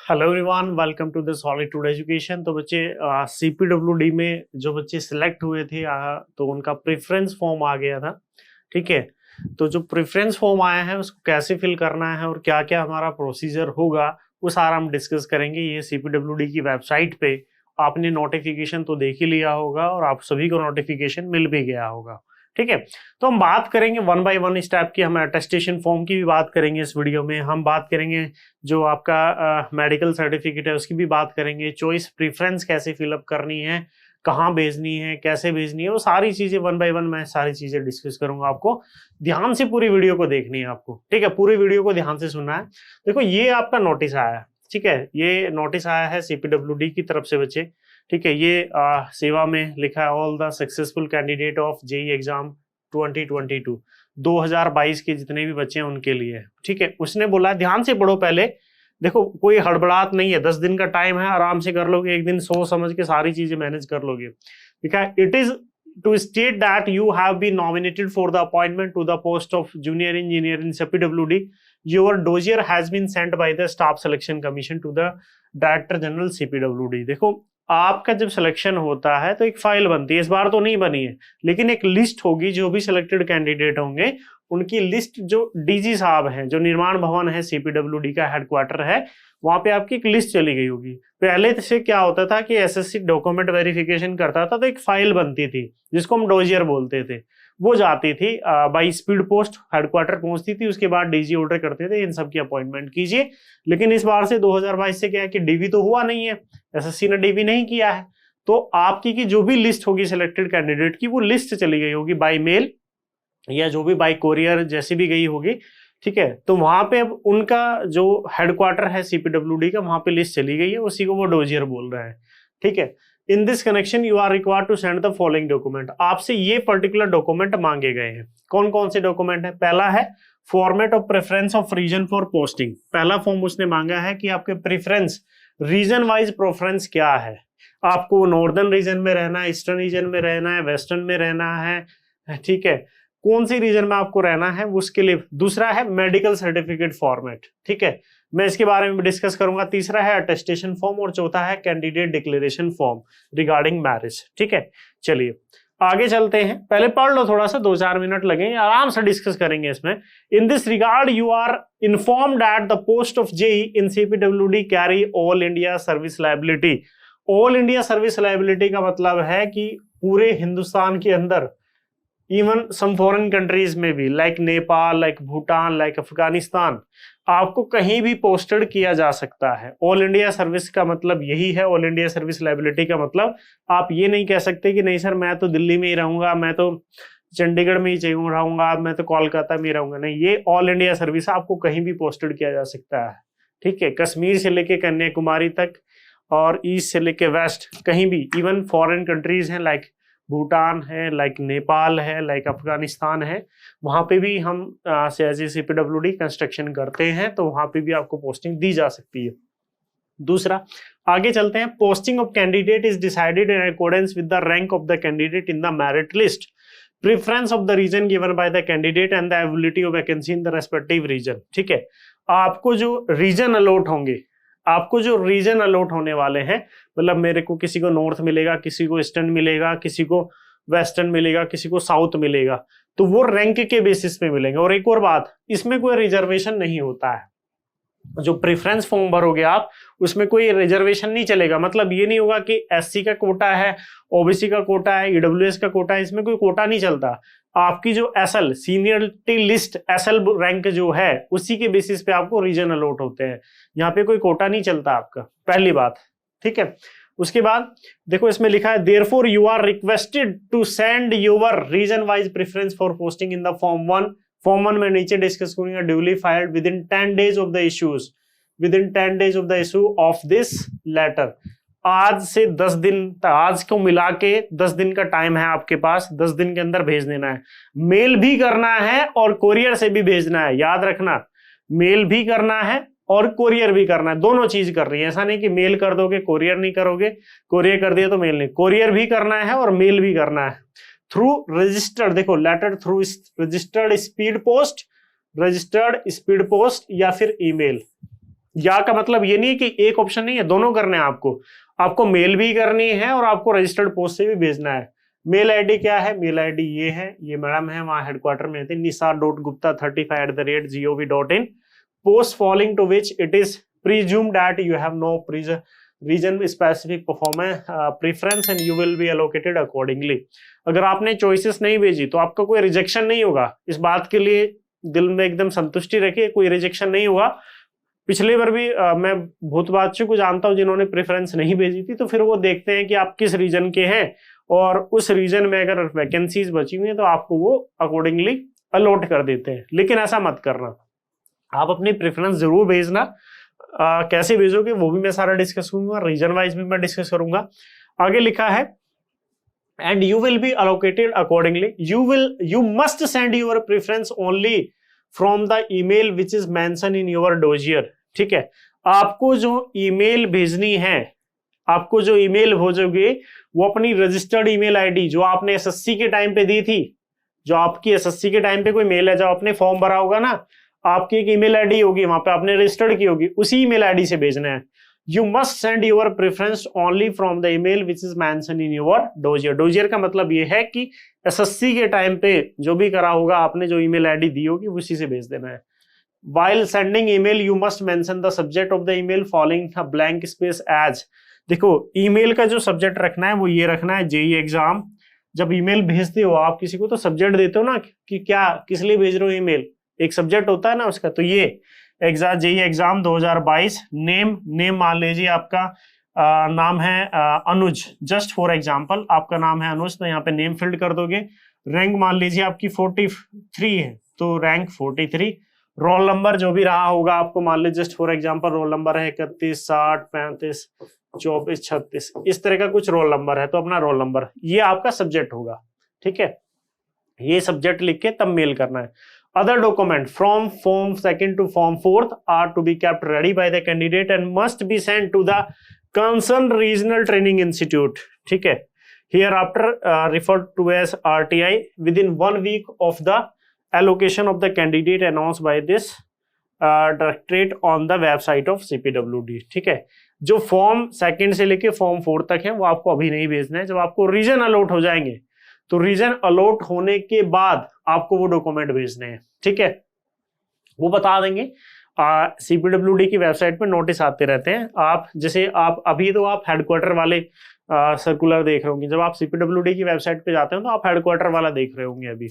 Hello everyone, welcome to the solitude education. तो बच्चे CPWD में जो बच्चे सिलेक्ट हुए थे तो उनका प्रेफरेंस फॉर्म आ गया था। ठीक है, तो जो प्रेफरेंस फॉर्म आया है उसको कैसे फिल करना है और क्या क्या हमारा प्रोसीजर होगा वो सारा हम डिस्कस करेंगे। ये CPWD की वेबसाइट पे आपने नोटिफिकेशन तो देख ही लिया होगा और आप सभी को नोटिफिकेशन मिल भी गया होगा। ठीक है, तो हम बात करेंगे वन बाय वन स्टेप की। हम अटेस्टेशन फॉर्म की भी बात करेंगे इस वीडियो में। हम बात करेंगे जो आपका मेडिकल सर्टिफिकेट है उसकी भी बात करेंगे। चॉइस प्रेफरेंस कैसे फिलअप करनी है, कहाँ भेजनी है, कैसे भेजनी है, वो सारी चीजें वन बाय वन मैं सारी चीजें डिस्कस करूंगा। आपको ध्यान से पूरी वीडियो को देखनी है आपको। ठीक है, पूरी वीडियो को ध्यान से सुनना है। देखो, ये आपका नोटिस आया है। ठीक है, ये नोटिस आया है CPWD की तरफ से बच्चे। ठीक है, ये सेवा में लिखा है all the successful candidate of JE exam 2022 2022 के जितने भी बच्चे हैं उनके लिए। ठीक है, उसने बोला ध्यान से पढ़ो पहले। देखो, कोई हड़बड़ाहट नहीं है, 10 दिन का टाइम है, आराम से कर लोगे। एक दिन सोच समझ के सारी चीजें मैनेज कर लोगे। ठीक है, it is to state that you have been nominated for the appointment to the post of junior engineer in CPWD। Your dossier has been sent by the staff selection commission to the director general CPWD। देखो, आपका जब selection होता है तो एक file बनती है। इस बार तो नहीं बनी है, लेकिन एक लिस्ट होगी। जो भी सिलेक्टेड कैंडिडेट होंगे उनकी लिस्ट जो DG साहब हैं, जो निर्माण भवन है CPWD का हेडक्वार्टर है, वहां पे आपकी एक लिस्ट चली गई होगी। पहले से क्या होता था कि SSC डॉक्यूमेंट वेरिफिकेशन करता था तो एक फाइल बनती थी जिसको हम डोजियर बोलते थे। वो जाती थी बाई स्पीड पोस्ट, हेडक्वार्टर पहुंचती थी। उसके बाद DG ऑर्डर करते थे इन सब की अपॉइंटमेंट कीजिए। लेकिन इस बार से 2022 से क्या है कि DV तो हुआ नहीं है, SSC ने DV नहीं किया है। तो आपकी की जो भी लिस्ट होगी सिलेक्टेड कैंडिडेट की, वो लिस्ट चली गई होगी बाई मेल या जो भी बाई कोरियर जैसी भी गई होगी। ठीक है, तो वहां पे अब उनका जो हेडक्वार्टर है CPWD का, वहां पे लिस्ट चली गई है, उसी को वो डोजियर बोल रहे हैं। ठीक है, in this connection you are required to send the following document. आपसे ये पर्टिकुलर डॉक्यूमेंट मांगे गए हैं। कौन कौन से डॉक्यूमेंट है? पहला है format of preference of region for posting. पहला फॉर्म उसने मांगा है कि आपके प्रेफरेंस, रीजन वाइज प्रेफरेंस क्या है। आपको नॉर्दर्न रीजन में रहना है, ईस्टर्न रीजन में रहना है, वेस्टर्न में रहना है। ठीक है, कौन सी रीजन में आपको रहना है उसके लिए। दूसरा है मेडिकल सर्टिफिकेट फॉर्मेट। ठीक है, मैं इसके बारे में डिस्कस करूंगा। तीसरा है अटेस्टेशन फॉर्म और चौथा है candidate declaration form regarding marriage. ठीक है, चलिए आगे चलते हैं। पहले पढ़ लो थोड़ा सा, 2-4 मिनट लगेंगे, आराम से डिस्कस करेंगे इसमें। In this regard you are informed that the post of JE in CPWD carry all India service liability. All India service liability का मतलब है कि पूरे हिंदुस्तान के अंदर, इवन सम फॉरेन कंट्रीज में भी, like Nepal, like Bhutan, like Afghanistan, आपको कहीं भी पोस्टेड किया जा सकता है। ऑल इंडिया सर्विस का मतलब यही है। ऑल इंडिया सर्विस लायबिलिटी का मतलब आप ये नहीं कह सकते कि नहीं सर मैं तो दिल्ली में ही रहूंगा, मैं तो चंडीगढ़ में ही रहूंगा, मैं तो कोलकाता में ही रहूंगा। नहीं, ये ऑल इंडिया सर्विस आपको कहीं भी पोस्टेड किया जा सकता है। ठीक है, कश्मीर से लेके कन्याकुमारी तक और ईस्ट से लेके वेस्ट, कहीं भी, इवन फॉरेन कंट्रीज हैं लाइक भूटान है, लाइक नेपाल है, लाइक अफगानिस्तान है, वहां पे भी हम CPWD कंस्ट्रक्शन करते हैं, तो वहां पे भी आपको पोस्टिंग दी जा सकती है। दूसरा, आगे चलते हैं। Posting of candidate is decided in accordance with the rank of the candidate in the merit list, preference of the region given by the candidate and the availability of vacancy in the respective region. ठीक है, आपको जो reason allot होंगे, आपको जो reason allot होने वाले हैं, मतलब मेरे को किसी को नॉर्थ मिलेगा, किसी को ईस्टर्न मिलेगा, किसी को वेस्टर्न मिलेगा, किसी को साउथ मिलेगा, तो वो रैंक के बेसिस पे मिलेंगे। और एक और बात, इसमें कोई रिजर्वेशन नहीं होता है। जो प्रेफरेंस फॉर्म भरोगे आप, उसमें कोई रिजर्वेशन नहीं चलेगा। मतलब ये नहीं होगा कि SC का कोटा है, OBC का कोटा है, EWS का कोटा है, इसमें कोई कोटा नहीं चलता। आपकी जो SL seniority list, SL rank जो है, उसी के बेसिस पे आपको रीजन अलॉट होते हैं। यहाँ पे कोई कोटा नहीं चलता आपका, पहली बात। ठीक है, उसके बाद देखो इसमें लिखा है therefore you are requested to send your region wise preference for posting in the form 1। Form 1 में नीचे डिस्कस करूंगा, duly filled within 10 days of the issues, within 10 days of the issue of this letter. आज से 10 दिन, आज को मिला के 10 दिन का टाइम है आपके पास। 10 दिन के अंदर भेज देना है। मेल भी करना है और कोरियर से भी भेजना है, याद रखना। मेल भी करना है और कोरियर भी करना है, दोनों चीज कर रही है। ऐसा नहीं कि मेल कर दोगे कोरियर नहीं करोगे, कोरियर कर दिया तो मेल नहीं। कोरियर भी करना है और मेल भी करना है। थ्रू रजिस्टर्ड, देखो letter through registered speed post, registered speed post या फिर ईमेल, या का मतलब ये नहीं है कि एक ऑप्शन नहीं है, दोनों करने हैं आपको मेल भी करनी है और आपको रजिस्टर्ड पोस्ट से भी भेजना है। मेल आईडी क्या है? मेल आईडी ये है, ये मैडम है, वहां हेडक्वार्टर में थे, nisar.gupta35@gov.in। Post following to which it is presumed that you have no region specific performance preference and you will be allocated accordingly। अगर आपने चॉइसेस नहीं भेजी तो आपका कोई रिजेक्शन नहीं होगा, इस बात के लिए दिल में एकदम संतुष्टि रखिए, कोई रिजेक्शन नहीं होगा। पिछले बार भी मैं बहुत बातचीत को जानता हूं जिन्होंने प्रेफरेंस नहीं भेजी थी, तो फिर वो देखते हैं कि आप किस रीजन के हैं और उस रीजन में अगर वैकेंसीज बची हुई है तो आपको वो अकॉर्डिंगली अलॉट कर देते हैं। लेकिन ऐसा मत करना, आप अपनी प्रेफरेंस जरूर भेजना। कैसे भेजोगे वो भी मैं सारा डिस्कस करूंगा, रीजन वाइज भी मैं डिस्कस करूंगा। आगे लिखा है and you will be allocated accordingly, you must send your preference only from the email which is mention in your dossier. ठीक है, आपको जो ईमेल भेजनी है, आपको जो ईमेल भेजोगे वो अपनी रजिस्टर्ड ईमेल आईडी जो आपने एसएससी के टाइम पे दी थी, जो आपकी एसएससी के टाइम पे कोई मेल है, जब आपने फॉर्म भरा होगा ना, आपकी एक ईमेल आईडी होगी, वहां पे आपने रजिस्टर्ड की होगी, उसी ईमेल आईडी से भेजना है। You must send your preference only from the email which is mention in your dossier. Dossier का मतलब ये है कि एसएससी के टाइम पे जो भी करा होगा आपने, जो ईमेल आईडी दी होगी उसी से भेज देना है। While sending email you must mention the subject of the email following a blank space as। देखो ईमेल का जो सब्जेक्ट रखना है वो ये रखना है, जेई एग्जाम। जब ईमेल भेजते हो आप किसी को तो सब्जेक्ट देते हो ना कि क्या किस लिए भेज रहे हो ईमेल, एक सब्जेक्ट होता है ना उसका, तो ये एग्जाम जेई एग्जाम 2022। नेम मान लीजिए आपका नाम है अनुज, जस्ट फॉर एग्जाम्पल आपका नाम है अनुज, तो यहाँ पे नेम फिल्ड कर दोगे। रैंक मान लीजिए आपकी 43 है तो रैंक 43। रोल नंबर जो भी रहा होगा आपको, मान लीजिए just for example roll number है 31, 60, 35, 24, 36, इस तरह का कुछ रोल नंबर है तो अपना रोल नंबर ये आपका सब्जेक्ट होगा। ठीक है, ये सब्जेक्ट लिख के तब मेल करना है। Other document from form 2 to form 4 are to be kept ready by the candidate and must be sent to the concern regional training institute. ठीक है, hereafter referred to as RTI within 1 week of the allocation of the candidate announced by this directorate on the website of CPWD। ठीक है, जो form 2 से लेके form 4 तक है वो आपको अभी नहीं भेजना है। जब आपको रीजन अलॉट हो जाएंगे तो रीजन अलॉट होने के बाद आपको वो डॉक्यूमेंट भेजने हैं। ठीक है, वो बता देंगे। CPWD की वेबसाइट पे नोटिस आते रहते हैं। आप जैसे आप अभी तो आप हेडक्वार्टर वाले सर्कुलर देख रहे होंगे, जब आप CPWD की वेबसाइट पे जाते हैं तो आप हेडक्वार्टर वाला देख रहे होंगे। अभी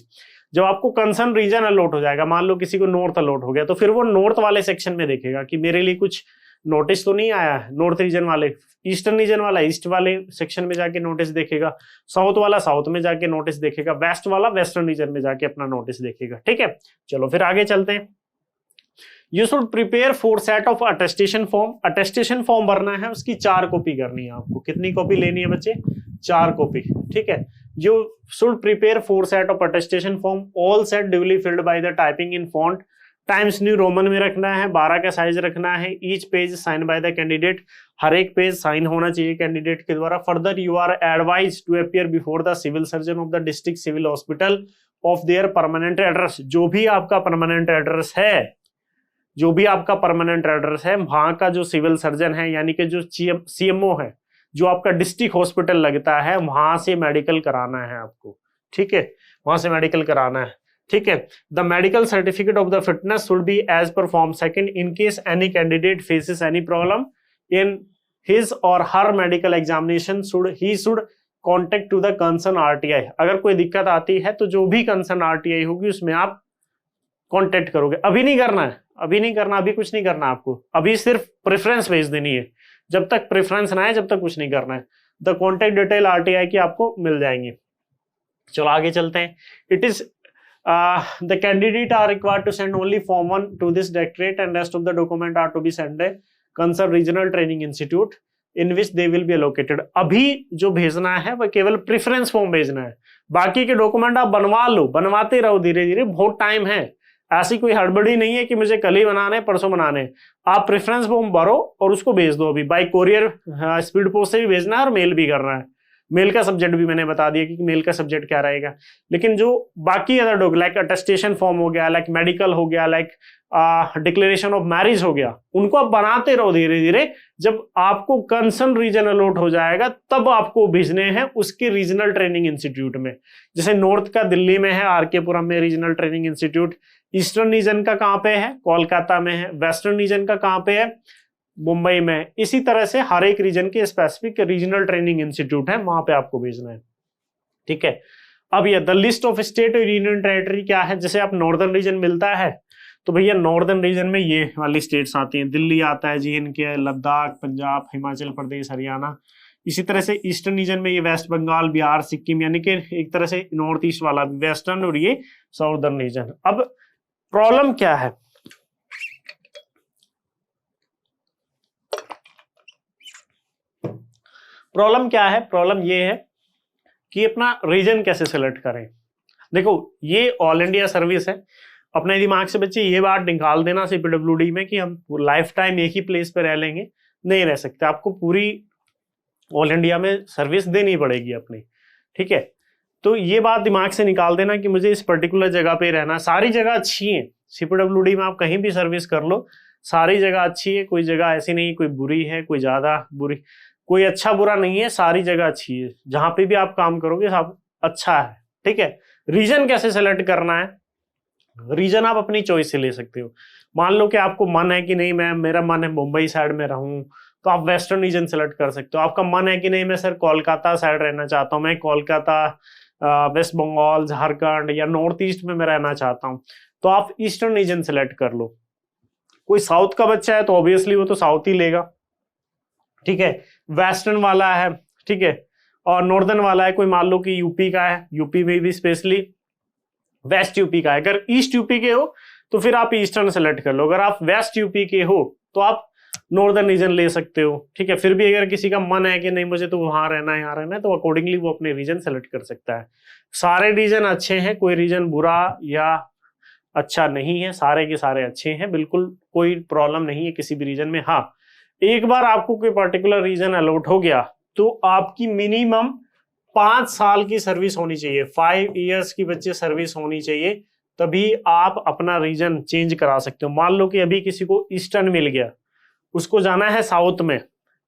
जब आपको कंसर्न रीजन अलॉट हो जाएगा, मान लो किसी को नॉर्थ अलॉट हो गया, तो फिर वो नॉर्थ वाले सेक्शन में देखेगा कि मेरे लिए कुछ नोटिस तो नहीं आया है, नॉर्थ रीजन वाले, ईस्टर्न रीजन वाला ईस्ट वाले सेक्शन में जाके नोटिस देखेगा, साउथ वाला साउथ में जाके नोटिस देखेगा, वेस्ट वाला वेस्टर्न रीजन में जाके अपना नोटिस देखेगा। ठीक है, चलो फिर आगे चलते हैं। You should prepare 4 set of attestation form. Attestation form भरना है, उसकी 4 कॉपी करनी है आपको। कितनी कॉपी लेनी है बच्चे? 4 कॉपी। ठीक है, you should prepare 4 set of attestation form, all set duly filled by the typing in font, Times New Roman में रखना है, 12 का साइज रखना है। Each page sign by the candidate, हर एक पेज साइन होना चाहिए कैंडिडेट के द्वारा। Further you are advise to appear before the civil surgeon of the district civil hospital of their permanent address. जो भी आपका परमानेंट एड्रेस है, जो भी आपका परमानेंट एड्रेस है, वहां का जो सिविल सर्जन है यानी कि जो CMO है, जो आपका डिस्ट्रिक्ट हॉस्पिटल लगता है, वहां से मेडिकल कराना है आपको। ठीक है, वहां से मेडिकल कराना है। ठीक है, the medical certificate of the fitness should be as per form 2 in case any candidate faces any problem in his or her medical examination he should contact to the concern RTI। अगर कोई दिक्कत आती है तो जो भी concern RTI होगी उसमें आप कॉन्टेक्ट करोगे। अभी नहीं करना है, अभी नहीं करना, अभी कुछ नहीं करना आपको, अभी सिर्फ प्रेफरेंस भेज देनी है। जब तक प्रेफरेंस ना आए जब तक कुछ नहीं करना है। द कॉन्टेक्ट डिटेल RTI की आपको मिल जाएंगी। चलो आगे चलते हैं। It is the candidate are required to send only form 1 to this directorate and rest of the document are to be send concern regional training institute in which they will be allocated. अभी जो भेजना है वह केवल preference form भेजना है, बाकी के डॉक्यूमेंट आप बनवा लो, बनवाते रहो धीरे धीरे, बहुत टाइम है। ऐसी कोई हड़बड़ी नहीं है कि मुझे कल ही बनाने परसों बनाने। आप प्रेफरेंस फॉर्म भरो और उसको भेज दो। अभी बाय कोरियर स्पीड पोस्ट से भी भेजना है और मेल भी करना है। मेल का सब्जेक्ट भी मैंने बता दिया कि मेल का सब्जेक्ट क्या रहेगा। लेकिन जो बाकी other document like attestation form हो गया, लाइक मेडिकल हो गया, लाइक डिक्लेरेशन ऑफ मैरिज हो गया, उनको आप बनाते रहो धीरे धीरे। जब आपको कंसर्न रीजन अलॉट हो जाएगा तब आपको भेजने हैं उसके रीजनल ट्रेनिंग इंस्टीट्यूट में। जैसे नॉर्थ का दिल्ली में है आरके पुरम में regional training institute, eastern region का कहाँ पे है, कोलकाता में है, वेस्टर्न रीजन का कहाँ पे है, मुंबई में। इसी तरह से हर एक रीजन के स्पेसिफिक रीजनल ट्रेनिंग इंस्टीट्यूट है, वहां पे आपको भेजना है। ठीक है, अब ये द लिस्ट ऑफ स्टेट और यूनियन टेरिटरी क्या है, जैसे आप नॉर्दर्न रीजन मिलता है तो भैया नॉर्दर्न रीजन में ये वाली स्टेट्स आती हैं, दिल्ली आता है, JNK, लद्दाख, पंजाब, हिमाचल प्रदेश, हरियाणा। इसी तरह से ईस्टर्न रीजन में ये वेस्ट बंगाल, बिहार, सिक्किम, यानी कि एक तरह से नॉर्थ ईस्ट वाला वेस्टर्न और ये साउदर्न रीजन। अब प्रॉब्लम क्या है, प्रॉब्लम ये है कि अपना रीजन कैसे सेलेक्ट करें। देखो ये ऑल इंडिया सर्विस है, अपने दिमाग से बच्चे ये बात निकाल देना CPWD में कि हम लाइफ टाइम एक ही प्लेस पे रह लेंगे, नहीं रह सकते, आपको पूरी ऑल इंडिया में सर्विस देनी पड़ेगी अपनी। ठीक है, तो ये बात दिमाग से निकाल देना कि मुझे इस पर्टिकुलर जगह पे रहना। सारी जगह अच्छी है, CPWD में आप कहीं भी सर्विस कर लो, सारी जगह अच्छी है, कोई जगह ऐसी नहीं कोई बुरी है, कोई ज्यादा बुरी, कोई अच्छा बुरा नहीं है, सारी जगह अच्छी है, जहां पे भी आप काम करोगे सब अच्छा है। ठीक है, रीजन कैसे सेलेक्ट करना है, रीजन आप अपनी चॉइस से ले सकते हो। मान लो कि आपको मन है कि नहीं मेरा मन है मुंबई साइड में रहूं, तो आप वेस्टर्न रीजन सेलेक्ट कर सकते हो। आपका मन है कि नहीं मैं सर कोलकाता साइड रहना चाहता हूँ, मैं कोलकाता, वेस्ट बंगाल, झारखंड या नॉर्थ ईस्ट में मैं रहना चाहता हूँ, तो आप ईस्टर्न रीजन सेलेक्ट कर लो। कोई साउथ का बच्चा है तो ऑब्वियसली वो तो साउथ ही लेगा। ठीक है, वेस्टर्न वाला है, ठीक है, और नॉर्दर्न वाला है, कोई मान लो कि यूपी का है, यूपी में भी स्पेशली वेस्ट यूपी का है। अगर ईस्ट यूपी के हो तो फिर आप ईस्टर्न सेलेक्ट कर लो, अगर आप वेस्ट यूपी के हो तो आप नॉर्दर्न रीजन ले सकते हो। ठीक है, फिर भी अगर किसी का मन है कि नहीं मुझे तो वहां रहना है, यहाँ रहना है, तो अकॉर्डिंगली वो अपने रीजन सेलेक्ट कर सकता है। सारे रीजन अच्छे हैं, कोई रीजन बुरा या अच्छा नहीं है, सारे के सारे अच्छे हैं, बिल्कुल कोई प्रॉब्लम नहीं है किसी भी रीजन में। हाँ, एक बार आपको कोई पर्टिकुलर रीजन अलॉट हो गया तो आपकी मिनिमम 5 साल की सर्विस होनी चाहिए, 5 इयर्स की बच्चे सर्विस होनी चाहिए, तभी आप अपना रीजन चेंज करा सकते हो। मान लो कि अभी किसी को ईस्टर्न मिल गया, उसको जाना है साउथ में,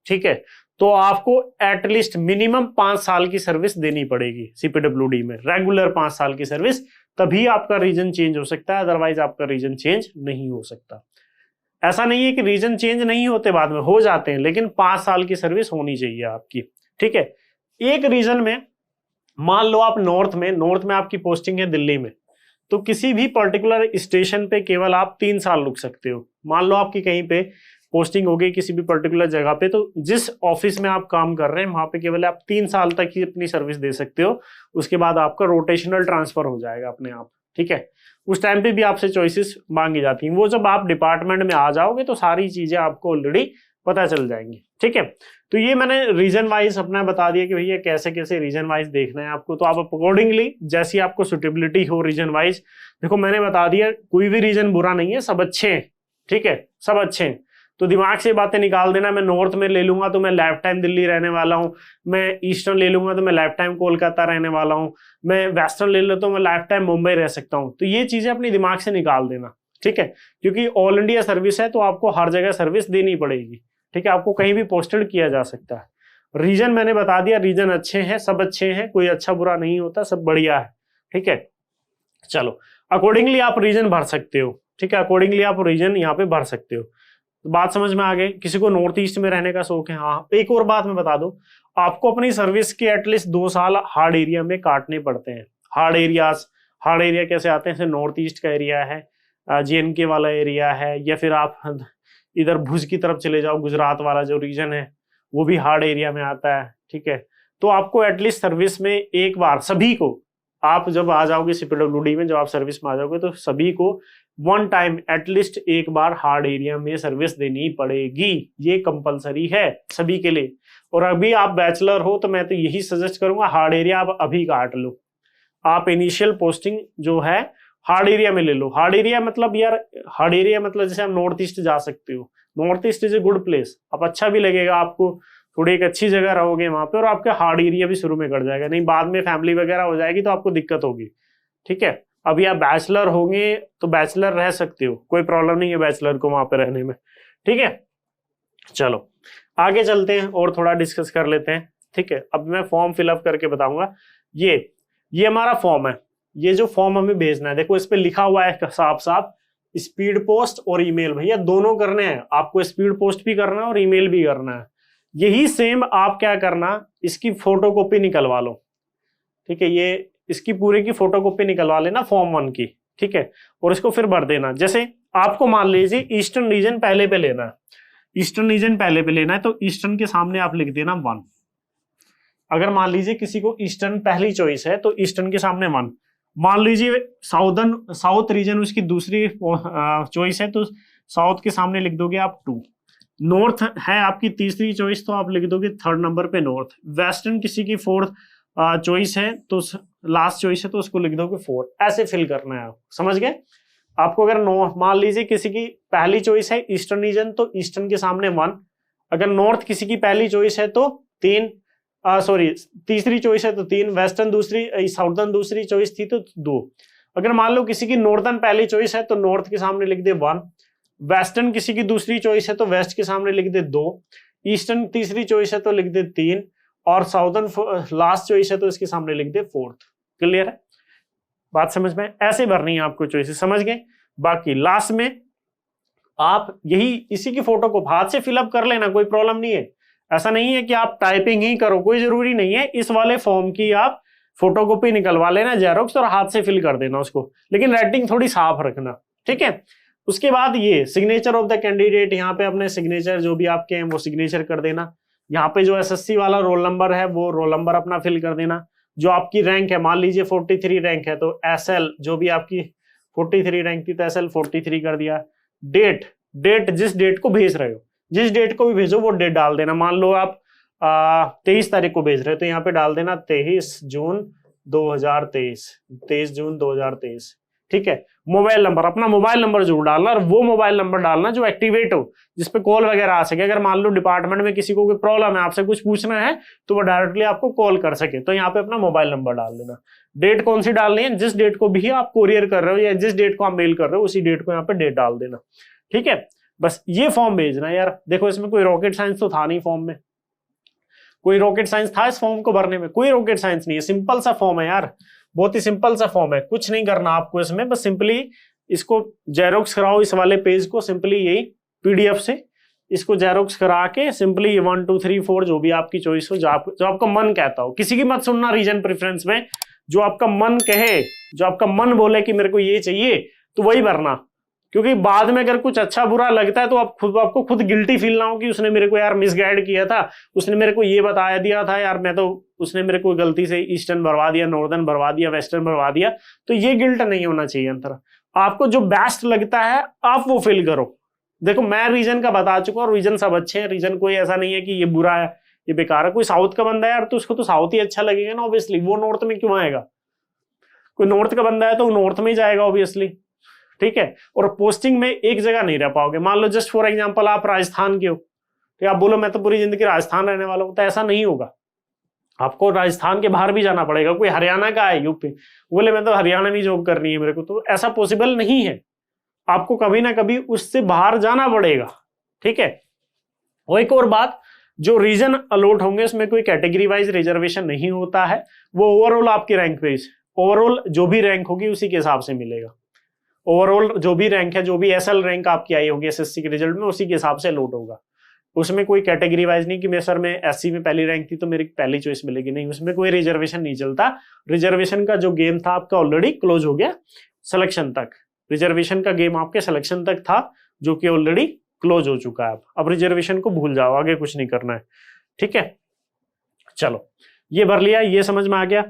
ठीक है, तो आपको एटलीस्ट मिनिमम 5 साल की सर्विस देनी पड़ेगी CPWD में, रेगुलर 5 साल की सर्विस, तभी आपका रीजन चेंज हो सकता है, अदरवाइज आपका रीजन चेंज नहीं हो सकता। ऐसा नहीं है कि रीजन चेंज नहीं होते, बाद में हो जाते हैं, लेकिन 5 साल की सर्विस होनी चाहिए आपकी। ठीक है, एक रीजन में मान लो आप नॉर्थ में आपकी पोस्टिंग है दिल्ली में, तो किसी भी पर्टिकुलर स्टेशन पे केवल आप 3 साल रुक सकते हो। मान लो आपकी कहीं पे पोस्टिंग हो गई किसी भी पर्टिकुलर जगह पे, तो जिस ऑफिस में आप काम कर रहे हैं वहां पे केवल आप 3 साल तक ही अपनी सर्विस दे सकते हो, उसके बाद आपका रोटेशनल ट्रांसफर हो जाएगा अपने आप। ठीक है, उस टाइम पे भी आपसे चॉइसेस मांगी जाती हैं, वो जब आप डिपार्टमेंट में आ जाओगे तो सारी चीजें आपको ऑलरेडी पता चल जाएंगी। ठीक है, तो ये मैंने रीजन वाइज अपना बता दिया कि भैया कैसे कैसे रीजन वाइज देखना है आपको, तो आप अकॉर्डिंगली जैसी आपको सुटेबिलिटी हो रीजन वाइज, देखो मैंने बता दिया कोई भी रीजन बुरा नहीं है, सब अच्छे हैं। ठीक है, सब अच्छे हैं, तो दिमाग से बातें निकाल देना, मैं नॉर्थ में ले लूंगा तो मैं लाइफ टाइम दिल्ली रहने वाला हूँ, मैं ईस्टर्न ले लूंगा तो मैं लाइफ टाइम कोलकाता रहने वाला हूँ, मैं वेस्टर्न ले लेता हूँ मैं लाइफ टाइम मुंबई रह सकता हूँ, तो ये चीजें अपने दिमाग से निकाल देना। ठीक है, क्योंकि ऑल इंडिया सर्विस है तो आपको हर जगह सर्विस देनी पड़ेगी। ठीक है, आपको कहीं भी पोस्टेड किया जा सकता है। रीजन मैंने बता दिया, रीजन अच्छे हैं, सब अच्छे हैं, कोई अच्छा बुरा नहीं होता, सब बढ़िया है। ठीक है, चलो अकॉर्डिंगली आप रीजन भर सकते हो। ठीक है, अकॉर्डिंगली आप रीजन यहाँ पे भर सकते हो। तो बात समझ में आ गई, किसी को नॉर्थ ईस्ट में रहने का शौक है, हाँ एक और बात मैं बता दूं, आपको अपनी सर्विस के एटलीस्ट 2 साल हार्ड एरिया में काटने पड़ते हैं। हार्ड एरिया कैसे आते हैं, नॉर्थ ईस्ट का एरिया है, JNK वाला एरिया है, या फिर आप इधर भुज की तरफ चले जाओ, गुजरात वाला जो रीजन है वो भी हार्ड एरिया में आता है। ठीक है, तो आपको एटलीस्ट सर्विस में एक बार सभी को, आप जब आ जाओगे CPWD में, जब आप सर्विस में आ जाओगे तो सभी को 1 टाइम एटलीस्ट एक बार हार्ड एरिया में सर्विस देनी पड़ेगी, ये कंपलसरी है सभी के लिए। और अभी आप बैचलर हो तो मैं तो यही सजेस्ट करूंगा, हार्ड एरिया आप अभी काट लो, आप इनिशियल पोस्टिंग जो है हार्ड एरिया में ले लो। हार्ड एरिया मतलब यार, हार्ड एरिया मतलब जैसे आप नॉर्थ ईस्ट जा सकते हो, north east is a good place, आप अच्छा भी लगेगा आपको, थोड़ी एक अच्छी जगह रहोगे वहां पे, और आपका हार्ड एरिया भी शुरू में कट जाएगा, नहीं बाद में फैमिली वगैरह हो जाएगी तो आपको दिक्कत होगी। ठीक है, अभी आप बैचलर होंगे तो बैचलर रह सकते हो, कोई प्रॉब्लम नहीं है बैचलर को वहां पे रहने में। ठीक है, चलो आगे चलते हैं और थोड़ा डिस्कस कर लेते हैं। ठीक है, अब मैं फॉर्म फिलअप करके बताऊंगा। ये हमारा फॉर्म है, ये जो फॉर्म हमें भेजना है, देखो इस पे लिखा हुआ है साफ साफ स्पीड पोस्ट और ईमेल। भैया दोनों करने हैं आपको, स्पीड पोस्ट भी करना है और ईमेल भी करना है। यही सेम आप क्या करना, इसकी फोटोकॉपी निकलवा लो। ठीक है, ये इसकी पूरी की फोटोकॉपी निकलवा लेना फॉर्म 1 की। ठीक है, और इसको फिर भर देना। जैसे आपको मान लीजिए ईस्टर्न रीजन पहले पे लेना है, ईस्टर्न रीजन पहले पे लेना है तो ईस्टर्न के सामने आप लिख देना 1। अगर मान लीजिए किसी को ईस्टर्न पहली चॉइस है तो ईस्टर्न के सामने 1। मान लीजिए साउथ रीजन उसकी दूसरी चॉइस है तो साउथ के सामने लिख दोगे आप 2। नॉर्थ है आपकी तीसरी चॉइस तो आप लिख दोगे 3rd नंबर पे नॉर्थ। वेस्टर्न किसी की 4th चॉइस है तो लास्ट चॉइस है तो उसको लिख दोगे 4। ऐसे फिल करना है आप, समझ गए। आपको अगर मान लीजिए किसी की पहली चॉइस है ईस्टर्न रीजन तो ईस्टर्न के सामने 1। अगर नॉर्थ किसी की पहली चॉइस है तो 3, तीसरी चॉइस है तो 3, वेस्टर्न दूसरी, साउथर्न दूसरी चॉइस थी तो 2। अगर मान लो किसी की नॉर्थर्न पहली चॉइस है तो नॉर्थ के सामने लिख दे 1। वेस्टर्न किसी की दूसरी चॉइस है तो वेस्ट के सामने लिख दे 2। ईस्टर्न तीसरी चॉइस है तो लिख दे 3, और साउथर्न लास्ट चॉइस है तो इसके सामने लिख दे 4th। क्लियर है, बात समझ में। ऐसे भरनी है आपको चॉइसेस, समझ गए। बाकी लास्ट में आप यही इसी की फोटो को हाथ से फिलअप कर लेना, कोई प्रॉब्लम नहीं है। ऐसा नहीं है कि आप टाइपिंग ही करो, कोई जरूरी नहीं है। इस वाले फॉर्म की आप फोटोकॉपी निकलवा लेना जेरोक्स और हाथ से फिल कर देना उसको, लेकिन राइटिंग थोड़ी साफ रखना। ठीक है, उसके बाद ये सिग्नेचर ऑफ द कैंडिडेट, यहाँ पे अपने सिग्नेचर जो भी आपके हैं वो सिग्नेचर कर देना। यहाँ पे जो एसएससी वाला रोल नंबर है वो रोल नंबर अपना फिल कर देना। जो आपकी रैंक है, मान लीजिए 43 रैंक है तो एसएल, जो भी आपकी 43 रैंक थी तो एसएल 43 कर दिया। डेट जिस डेट को भेज रहे हो, जिस डेट को भी भेजो वो डेट डाल देना। मान लो आप 23 तारीख को भेज रहे हो तो यहाँ पे डाल देना 23 जून 2023, 23 जून 2023। ठीक है, मोबाइल नंबर, अपना मोबाइल नंबर जरूर डालना, और वो मोबाइल नंबर डालना जो एक्टिवेट हो, जिसपे कॉल वगैरह आ सके। अगर मान लो डिपार्टमेंट में किसी को कोई प्रॉब्लम है, आपसे कुछ पूछना है तो वो डायरेक्टली आपको कॉल कर सके, तो यहाँ पे अपना मोबाइल नंबर डाल देना। डेट कौन सी डालनी है, जिस डेट को भी आप कोरियर कर रहे हो या जिस डेट को आप मेल कर रहे हो उसी डेट को यहाँ पे डेट डाल देना। ठीक है, बस ये फॉर्म भेजना है यार। देखो इसमें कोई रॉकेट साइंस तो था नहीं, फॉर्म में कोई रॉकेट साइंस था इस फॉर्म को भरने में? कोई रॉकेट साइंस नहीं है, सिंपल सा फॉर्म है यार, बहुत ही सिंपल सा फॉर्म है। कुछ नहीं करना आपको इसमें, बस सिंपली इसको जेरोक्स कराओ, इस वाले पेज को सिंपली यही पीडीएफ से इसको जेरोक्स करा के सिंपली ये 1 2 3 4 जो भी आपकी चॉइस हो, जो आपका मन कहता हो, किसी की मत सुनना रीजन प्रेफरेंस में, जो आपका मन कहे, जो आपका मन बोले कि मेरे को ये चाहिए तो वही भरना। क्योंकि बाद में अगर कुछ अच्छा बुरा लगता है तो आपको खुद गिल्टी फील ना हो कि उसने मेरे को यार मिसगाइड किया था, उसने मेरे को ये बताया दिया था यार, मैं तो उसने मेरे को गलती से ईस्टर्न भरवा दिया, नॉर्दर्न भरवा दिया, वेस्टर्न भरवा दिया। तो ये गिल्ट नहीं होना चाहिए अंतर। आपको जो बेस्ट लगता है आप वो फिल करो। देखो मैं रीजन का बता चुका हूँ, रीजन सब अच्छे हैं, रीजन कोई ऐसा नहीं है कि ये बुरा है ये बेकार है। कोई साउथ का बंदा है यार तो उसको तो साउथ ही अच्छा लगेगा ना ऑब्वियसली, वो नॉर्थ में क्यों आएगा? कोई नॉर्थ का बंदा है तो नॉर्थ में ही जाएगा ऑब्वियसली। ठीक है, और पोस्टिंग में एक जगह नहीं रह पाओगे। मान लो जस्ट फॉर एग्जांपल आप राजस्थान के हो तो आप बोलो मैं तो पूरी जिंदगी राजस्थान रहने वाला हूं, तो ऐसा नहीं होगा, आपको राजस्थान के बाहर भी जाना पड़ेगा। कोई हरियाणा का है, यूपी, बोले मैं तो हरियाणा में जॉब करनी है मेरे को, तो ऐसा पॉसिबल नहीं है, आपको कभी ना कभी उससे बाहर जाना पड़ेगा। ठीक है, और एक और बात, जो रीजन अलॉट होंगे उसमें कोई कैटेगरी वाइज रिजर्वेशन नहीं होता है, वो ओवरऑल आपकी रैंक बेस, ओवरऑल जो भी रैंक होगी उसी के हिसाब से मिलेगा। ओवरऑल जो भी रैंक है, जो भी एसएल रैंक आपकी आई होगी एसएससी के रिजल्ट में, उसी के हिसाब से अलॉट होगा। उसमें कोई कैटेगरी वाइज नहीं कि मैं सर मैं एससी में पहली रैंक थी तो मेरी पहली चॉइस मिलेगी, नहीं, उसमें कोई रिजर्वेशन नहीं चलता। रिजर्वेशन का जो गेम था आपका ऑलरेडी क्लोज हो गया सिलेक्शन तक, रिजर्वेशन का गेम आपके सिलेक्शन तक था जो कि ऑलरेडी क्लोज हो चुका है। अब रिजर्वेशन को भूल जाओ, आगे कुछ नहीं करना है। ठीक है, चलो ये भर लिया, ये समझ में आ गया।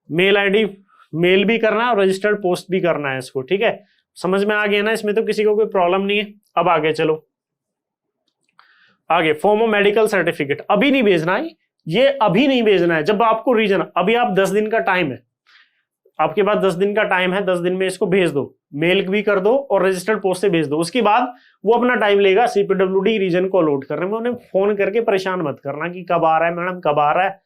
मेल आईडी मेल भी करना है और रजिस्टर्ड पोस्ट भी करना है इसको। ठीक है, समझ में आ गया ना, इसमें तो किसी को कोई प्रॉब्लम नहीं है। अब आगे चलो, आगे फॉर्म ऑफ मेडिकल सर्टिफिकेट अभी नहीं भेजना है, ये अभी नहीं भेजना है। जब आपको रीजन, अभी आप 10 दिन का टाइम है, आपके पास 10 दिन का टाइम है, 10 दिन में इसको भेज दो, मेल भी कर दो और रजिस्टर्ड पोस्ट से भेज दो। उसके बाद वो अपना टाइम लेगा CPWD रीजन को अलॉट करने में। उन्हें फोन करके परेशान मत करना कि कब आ रहा है मैडम, कब आ रहा है,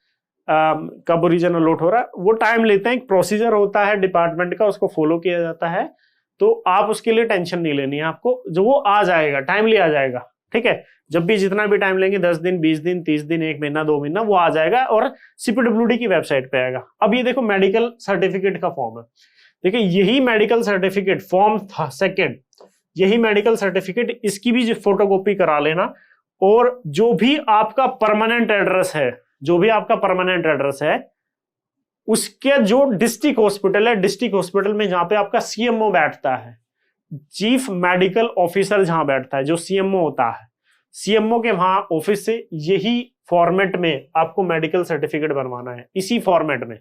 कब रीजन अलॉट हो रहा है। वो टाइम लेते हैं, एक प्रोसीजर होता है डिपार्टमेंट का, उसको फॉलो किया जाता है। तो आप उसके लिए टेंशन नहीं लेनी है आपको, जो वो आ जाएगा, टाइमली आ जाएगा। ठीक है, जब भी जितना भी टाइम लेंगे, 10 दिन, 20 दिन, 30 दिन, 1 महीना, 2 महीना, वो आ जाएगा और CPWD की वेबसाइट पे आएगा। अब ये देखो मेडिकल सर्टिफिकेट का फॉर्म है। देखिए यही मेडिकल सर्टिफिकेट फॉर्म था सेकेंड, यही मेडिकल सर्टिफिकेट, इसकी भी फोटोकॉपी करा लेना। और जो भी आपका परमानेंट एड्रेस है, जो भी आपका परमानेंट एड्रेस है, उसके जो डिस्ट्रिक्ट हॉस्पिटल है, डिस्ट्रिक्ट हॉस्पिटल में जहां पे आपका CMO बैठता है, चीफ मेडिकल ऑफिसर जहां बैठता है, जो CMO होता है, CMO के वहां ऑफिस से यही फॉर्मेट में आपको मेडिकल सर्टिफिकेट बनवाना है। इसी फॉर्मेट में,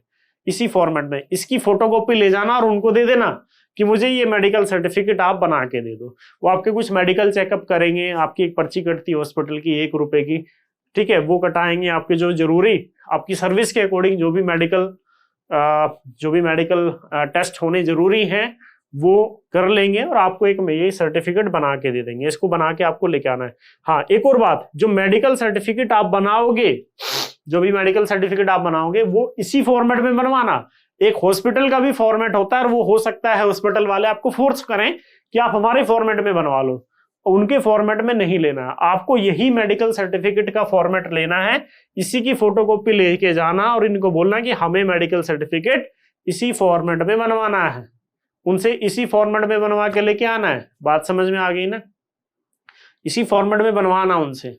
इसी फॉर्मेट में इसकी फोटोकॉपी ले जाना और उनको दे देना कि मुझे ये मेडिकल सर्टिफिकेट आप बना के दे दो। वो आपके कुछ मेडिकल चेकअप करेंगे, आपकी एक पर्ची कटती है हॉस्पिटल की 1 रुपए की, ठीक है, वो कटाएंगे। आपके जो जरूरी, आपकी सर्विस के अकॉर्डिंग जो भी मेडिकल टेस्ट होने जरूरी हैं वो कर लेंगे और आपको एक ये सर्टिफिकेट बना के दे देंगे। इसको बना के आपको लेके आना है। हाँ, एक और बात, जो मेडिकल सर्टिफिकेट आप बनाओगे, जो भी मेडिकल सर्टिफिकेट आप बनाओगे, वो इसी फॉर्मेट में बनवाना। एक हॉस्पिटल का भी फॉर्मेट होता है और वो हो सकता है हॉस्पिटल वाले आपको फोर्स करें कि आप हमारे फॉर्मेट में बनवा लो, उनके फॉर्मेट में नहीं लेना है। आपको यही मेडिकल सर्टिफिकेट का फॉर्मेट लेना है, इसी की फोटोकॉपी लेके जाना और इनको बोलना कि हमें मेडिकल सर्टिफिकेट इसी फॉर्मेट में बनवाना है। उनसे इसी फॉर्मेट में बनवा के लेके आना है। बात समझ में आ गई ना? इसी फॉर्मेट में बनवाना उनसे।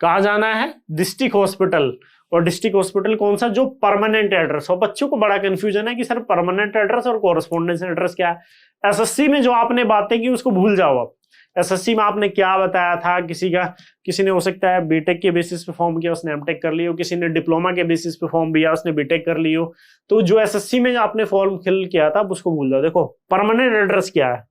कहाँ जाना है? District hospital. और डिस्ट्रिक्ट हॉस्पिटल कौन सा? जो परमानेंट एड्रेस हो। बच्चों को बड़ा कंफ्यूजन है कि सर परमानेंट एड्रेस और कोरस्पोंडेंस एड्रेस क्या है। एसएससी में जो आपने बातें की उसको भूल जाओ आप। एसएससी में आपने क्या बताया था, किसी ने हो सकता है बीटेक के बेसिस पे फॉर्म किया, उसने एमटेक कर लियो, किसी ने डिप्लोमा के बेसिस पे फॉर्म किया, उसने बीटेक कर लियो। तो जो एसएससी में आपने फॉर्म फिल किया था उसको भूल जाओ। देखो परमानेंट एड्रेस क्या है।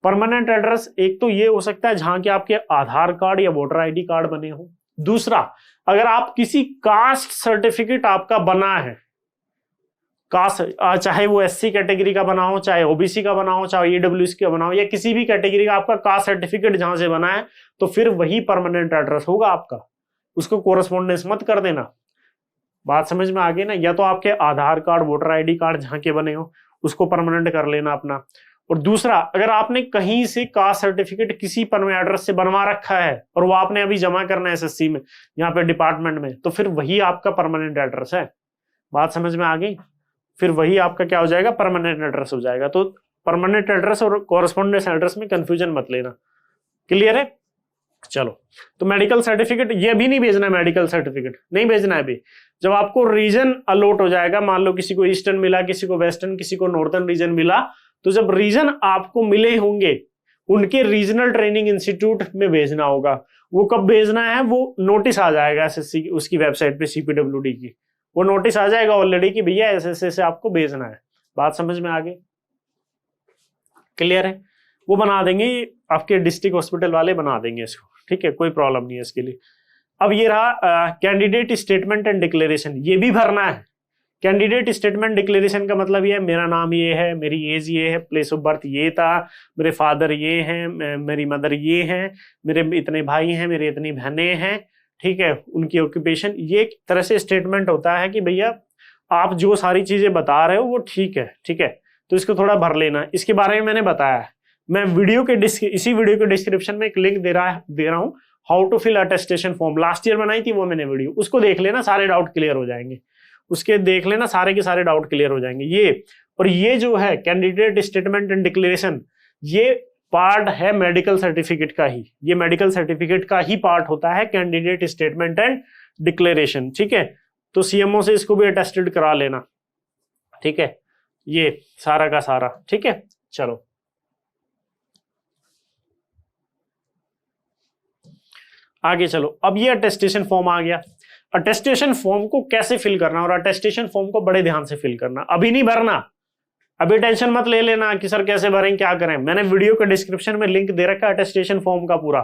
परमानेंट एड्रेस एक तो ये हो सकता है जहां के आपके आधार कार्ड या वोटर आईडी कार्ड बने हो। दूसरा, अगर आप किसी कास्ट सर्टिफिकेट आपका बना है, कास्ट, चाहे वो एससी कैटेगरी का बना हो, चाहे ओबीसी का बना हो, चाहे ईडब्ल्यूएस का बना हो, या किसी भी कैटेगरी का आपका कास्ट सर्टिफिकेट जहां से बना है, तो फिर वही परमानेंट एड्रेस होगा आपका। उसको कोरस्पोंडेंस मत कर देना। बात समझ में आ गई ना? या तो आपके आधार कार्ड, वोटर आईडी कार्ड जहां के बने हो उसको परमानेंट कर लेना अपना। और दूसरा, अगर आपने कहीं से कास्ट सर्टिफिकेट किसी परमानेंट एड्रेस से बनवा रखा है और वो आपने अभी जमा करना है एसएससी में, यहाँ पे डिपार्टमेंट में, तो फिर वही आपका परमानेंट एड्रेस है। बात समझ में आ गई? फिर वही आपका क्या हो जाएगा? परमानेंट एड्रेस हो जाएगा। तो परमानेंट एड्रेस और कॉरेस्पोंडेंस एड्रेस में कंफ्यूजन मत लेना। क्लियर है? चलो, तो मेडिकल सर्टिफिकेट ये भी नहीं भेजना है, मेडिकल सर्टिफिकेट नहीं भेजना है अभी। जब आपको रीजन अलॉट हो जाएगा, मान लो किसी को ईस्टर्न मिला, किसी को वेस्टर्न, किसी को नॉर्थर्न रीजन मिला, तो जब रीजन आपको मिले होंगे उनके रीजनल ट्रेनिंग इंस्टीट्यूट में भेजना होगा। वो कब भेजना है? वो नोटिस आ जाएगा एसएससी उसकी वेबसाइट पे, CPWD की वो नोटिस आ जाएगा ऑलरेडी कि भैया ऐसे से आपको भेजना है। बात समझ में आ गई? क्लियर है? वो बना देंगे आपके डिस्ट्रिक्ट हॉस्पिटल वाले, बना देंगे इसको। ठीक है, कोई प्रॉब्लम नहीं है इसके लिए। अब ये रहा कैंडिडेट स्टेटमेंट एंड डिक्लेरेशन, ये भी भरना है। कैंडिडेट स्टेटमेंट डिक्लेरेशन का मतलब ये है, मेरा नाम ये है, मेरी एज ये है, प्लेस ऑफ बर्थ ये था, मेरे फादर ये हैं, मेरी मदर ये हैं, मेरे इतने भाई हैं, मेरी इतनी बहनें हैं, ठीक है, उनकी ऑक्यूपेशन। ये एक तरह से स्टेटमेंट होता है कि भैया आप जो सारी चीजें बता रहे हो वो ठीक है, ठीक है, तो इसको थोड़ा भर लेना। इसके बारे में मैंने बताया है, मैं इसी वीडियो के डिस्क्रिप्शन में एक लिंक दे रहा हूँ, how to fill attestation form. Last year बनाई थी वो मैंने वीडियो, उसको देख लेना, सारे डाउट क्लियर हो जाएंगे। उसके देख लेना, सारे के सारे डाउट क्लियर हो जाएंगे। ये जो है कैंडिडेट स्टेटमेंट एंड डिक्लेरेशन, ये पार्ट है मेडिकल सर्टिफिकेट का ही। ये मेडिकल सर्टिफिकेट का ही पार्ट होता है कैंडिडेट स्टेटमेंट एंड डिक्लेरेशन। ठीक है, तो सीएमओ से इसको भी अटेस्टेड करा लेना। ठीक है, ये सारा का सारा। ठीक है, चलो आगे चलो। अब ये अटेस्टेशन फॉर्म आ गया। अटेस्टेशन फॉर्म को कैसे फिल करना, और अटेस्टेशन फॉर्म को बड़े ध्यान से फिल करना। अभी नहीं भरना, अभी टेंशन मत ले लेना कि सर कैसे भरें, क्या करें। मैंने वीडियो के डिस्क्रिप्शन में लिंक दे रखा है अटेस्टेशन फॉर्म का पूरा,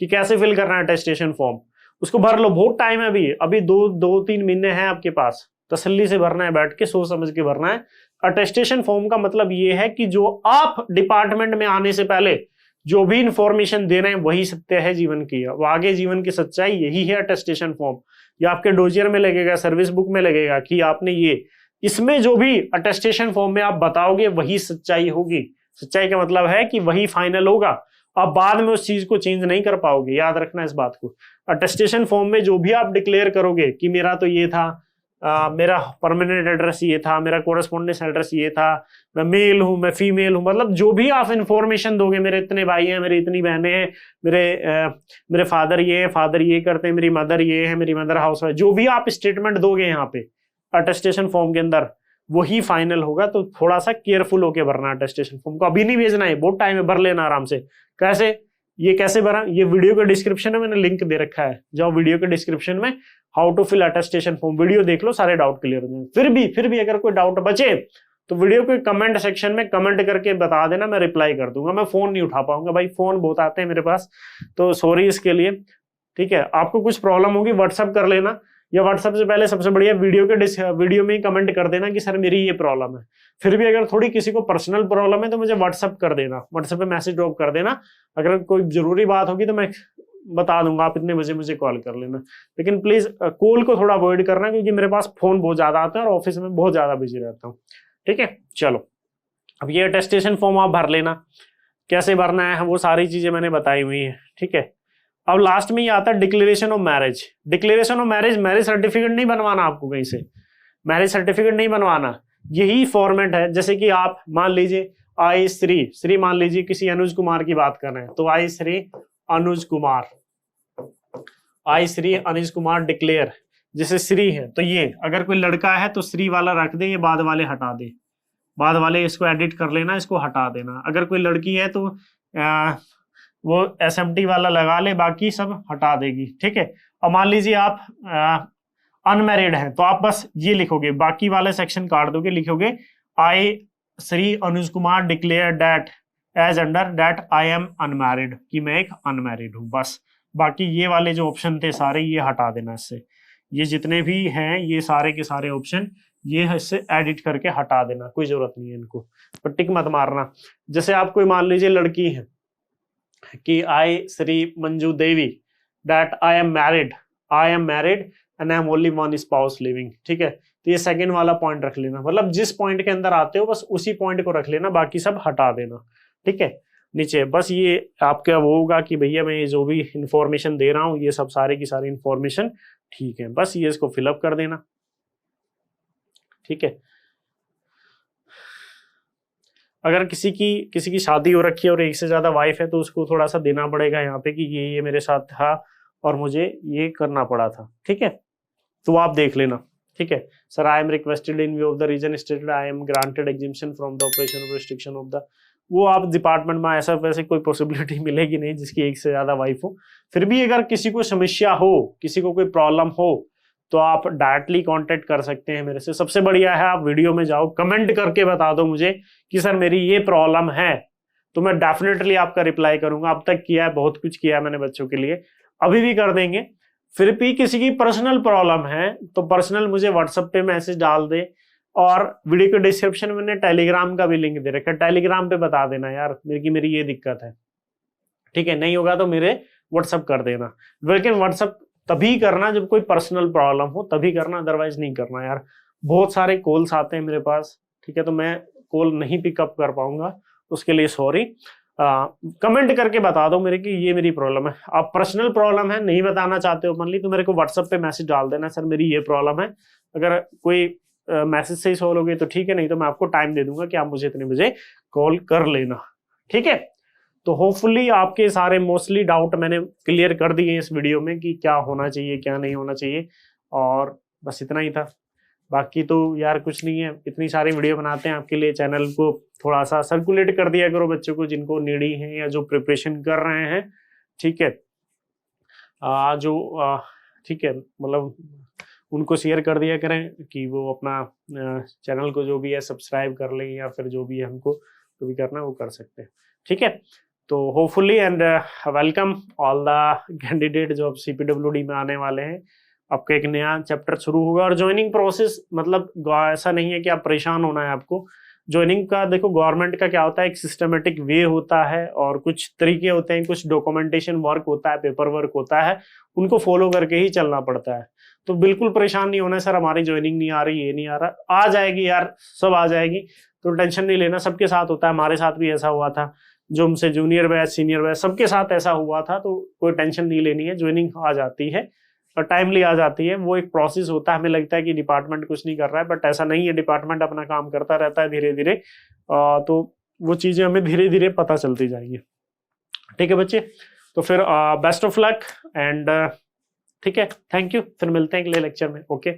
कि कैसे फिल करना है अटेस्टेशन फॉर्म। उसको भर लो, बहुत टाइम है अभी 2-3 महीने हैं आपके पास। तसल्ली से भरना है, बैठ के सोच समझ के भरना है, अटेस्टेशन फॉर्म का मतलब ये है कि जो आप डिपार्टमेंट में आने से पहले जो भी इंफॉर्मेशन दे रहे हैं वही सत्य है जीवन की, वो आगे जीवन की सच्चाई यही है अटेस्टेशन फॉर्म। या आपके डोजियर में लगेगा, सर्विस बुक में लगेगा कि आपने ये, इसमें जो भी अटेस्टेशन फॉर्म में आप बताओगे वही सच्चाई होगी। सच्चाई का मतलब है कि वही फाइनल होगा, आप बाद में उस चीज को चेंज नहीं कर पाओगे, याद रखना इस बात को। अटेस्टेशन फॉर्म में जो भी आप डिक्लेयर करोगे कि मेरा तो ये था, मेरा परमानेंट एड्रेस ये था, मेरा कोरेस्पोंडेंस एड्रेस ये था, मैं मेल हूं, मैं फीमेल हूं, मतलब जो भी आप इंफॉर्मेशन दोगे, मेरे इतने भाई हैं, मेरी इतनी बहनें हैं, मेरे फादर ये है, फादर ये करते हैं, मेरी मदर ये है, मेरी मदर हाउस वाइफ, जो भी आप स्टेटमेंट दोगे यहाँ पे अटेस्टेशन फॉर्म के अंदर वही फाइनल होगा। तो थोड़ा सा केयरफुल होके भरना अटेस्टेशन फॉर्म को, अभी नहीं भेजना है, बहुत टाइम है, भर लेना आराम से। कैसे, ये कैसे भरा, ये वीडियो के डिस्क्रिप्शन में मैंने लिंक दे रखा है, जाओ वीडियो के डिस्क्रिप्शन में how to fill attestation form video देख लो, सारे डाउट क्लियर हो जाएंगे। फिर भी अगर कोई डाउट बचे तो वीडियो के कमेंट सेक्शन में कमेंट करके बता देना, मैं रिप्लाई कर दूंगा। मैं फोन नहीं उठा पाऊंगा भाई, फोन बहुत आते हैं मेरे पास, तो सॉरी इसके लिए, ठीक है। आपको कुछ प्रॉब्लम होगी व्हाट्सअप कर लेना, या व्हाट्सएप से पहले सबसे बढ़िया वीडियो में ही कमेंट कर देना कि सर मेरी ये प्रॉब्लम है। फिर भी अगर थोड़ी किसी को पर्सनल प्रॉब्लम है तो मुझे व्हाट्सएप कर देना, व्हाट्सएप पे मैसेज ड्रॉप कर देना। अगर कोई जरूरी बात होगी तो मैं बता दूंगा, आप इतने बजे मुझे कॉल कर लेना। लेकिन प्लीज कॉल को थोड़ा अवॉइड करना, क्योंकि मेरे पास फोन बहुत ज्यादा आता है और ऑफिस में बहुत ज्यादा बिजी रहता हूँ, ठीक है। चलो, अब ये अटेस्टेशन फॉर्म आप भर लेना, कैसे भरना है वो सारी चीजें मैंने बताई हुई है, ठीक है। अब लास्ट में ये आता है declaration of marriage. Declaration of marriage, marriage certificate नहीं बनवाना आपको कहीं से, मैरिज सर्टिफिकेट नहीं बनवाना, यही फॉर्मेट है। जैसे कि आप मान लीजिए आई श्री मान लीजिए किसी अनुज कुमार की बात कर रहे हैं, तो आई श्री अनुज कुमार डिक्लेयर, जैसे श्री है तो ये, अगर कोई लड़का है तो श्री वाला रख दे, ये बाद वाले हटा दे, बाद वाले इसको एडिट कर लेना, इसको हटा देना। अगर कोई लड़की है तो वो SMT वाला लगा ले, बाकी सब हटा देगी, ठीक है। और मान लीजिए आप अनमैरिड हैं तो आप बस ये लिखोगे, बाकी वाले सेक्शन काट दोगे, लिखोगे I Shri Anuj Kumar declare that as under that I am unmarried, कि मैं एक अनमैरिड हूं, बस। बाकी ये वाले जो ऑप्शन थे सारे ये हटा देना इससे, ये जितने भी हैं ये सारे के सारे ऑप्शन ये इससे एडिट करके हटा देना, कोई जरूरत नहीं है इनको, पर टिक मत मारना। जैसे आप कोई मान लीजिए लड़की है कि I Shri Manju Devi that I am married and I am only one spouse living, ठीक है। तो ये सेकंड वाला पॉइंट रख लेना, मतलब जिस पॉइंट के अंदर आते हो बस उसी पॉइंट को रख लेना, बाकी सब हटा देना, ठीक है। नीचे बस ये आपका वो होगा कि भैया मैं जो भी इंफॉर्मेशन दे रहा हूँ ये सब सारे की सारी इंफॉर्मेशन ठीक है, बस ये इसको फिलअप कर देना, ठीक है। अगर किसी की शादी हो रखी है और एक से ज्यादा वाइफ है तो उसको थोड़ा सा देना पड़ेगा यहाँ पे कि ये मेरे साथ था और मुझे ये करना पड़ा था, ठीक है। तो आप देख लेना, ठीक है। Sir I am requested in view of the reason stated I am granted exemption from the operation of restriction of the, वो आप डिपार्टमेंट में ऐसा वैसे कोई पॉसिबिलिटी मिलेगी नहीं जिसकी एक से ज्यादा वाइफ हो। फिर भी अगर किसी को समस्या हो, किसी को कोई प्रॉब्लम हो तो आप डायरेक्टली कांटेक्ट कर सकते हैं मेरे से। सबसे बढ़िया है आप वीडियो में जाओ, कमेंट करके बता दो मुझे कि सर मेरी ये प्रॉब्लम है, तो मैं डेफिनेटली आपका रिप्लाई करूंगा। अब तक किया है, बहुत कुछ किया है मैंने बच्चों के लिए, अभी भी कर देंगे। फिर भी किसी की पर्सनल प्रॉब्लम है तो पर्सनल मुझे व्हाट्सएप पे मैसेज डाल दे, और वीडियो के डिस्क्रिप्शन में मैंने टेलीग्राम का भी लिंक दे रखा है, टेलीग्राम पे बता देना यार मेरी ये दिक्कत है, ठीक है। नहीं होगा तो मेरे व्हाट्सएप कर देना, लेकिन व्हाट्सएप तभी करना जब कोई पर्सनल प्रॉब्लम हो, तभी करना, अदरवाइज नहीं करना यार। बहुत सारे कॉल्स आते हैं मेरे पास, ठीक है, तो मैं कॉल नहीं पिकअप कर पाऊंगा, उसके लिए सॉरी। कमेंट करके बता दो मेरे कि ये मेरी प्रॉब्लम है। आप पर्सनल प्रॉब्लम है नहीं बताना चाहते हो ओपनली तो मेरे को व्हाट्सएप पे मैसेज डाल देना, सर मेरी ये प्रॉब्लम है। अगर कोई मैसेज से ही सॉल्व हो गई तो ठीक है, नहीं तो मैं आपको टाइम दे दूंगा कि आप मुझे इतने बजे कॉल कर लेना, ठीक है। तो होपफुली आपके सारे मोस्टली डाउट मैंने क्लियर कर दिए इस वीडियो में कि क्या होना चाहिए क्या नहीं होना चाहिए, और बस इतना ही था। बाकी तो यार कुछ नहीं है, इतनी सारी वीडियो बनाते हैं आपके लिए, चैनल को थोड़ा सा सर्कुलेट कर दिया करो बच्चों को जिनको नीडी हैं या जो प्रिपरेशन कर रहे हैं, ठीक है। ठीक है, मतलब उनको शेयर कर दिया करें कि वो अपना चैनल को जो भी है सब्सक्राइब कर लें, या फिर जो भी है हमको जो भी करना है वो कर सकते हैं, ठीक है। तो hopefully and welcome all the candidate जो अब CPWD में आने वाले हैं। आपका एक नया चैप्टर शुरू होगा। और ज्वाइनिंग प्रोसेस मतलब ऐसा नहीं है कि आप परेशान होना है आपको। ज्वाइनिंग का देखो, गवर्नमेंट का क्या होता है, एक सिस्टमेटिक वे होता है और कुछ तरीके होते हैं, कुछ डॉक्यूमेंटेशन वर्क होता है, पेपर वर्क होता है, उनको फॉलो करके ही चलना पड़ता है। तो बिल्कुल परेशान नहीं होना है, सर हमारी ज्वाइनिंग नहीं आ रही, ये नहीं आ रहा, आ जाएगी यार, सब आ जाएगी, तो टेंशन नहीं लेना। सबके साथ होता है, हमारे साथ भी ऐसा हुआ था, जो हमसे जूनियर बैच सीनियर बैच सबके साथ ऐसा हुआ था, तो कोई टेंशन नहीं लेनी है, ज्वाइनिंग आ जाती है और टाइमली आ जाती है। वो एक प्रोसेस होता है, हमें लगता है कि डिपार्टमेंट कुछ नहीं कर रहा है, बट ऐसा नहीं है, डिपार्टमेंट अपना काम करता रहता है धीरे धीरे। तो वो चीजें हमें धीरे धीरे पता चलती जाएंगी। ठीक है बच्चे, तो फिर बेस्ट ऑफ लक एंड ठीक है, थैंक यू, फिर मिलते हैं अगले लेक्चर में। ओके।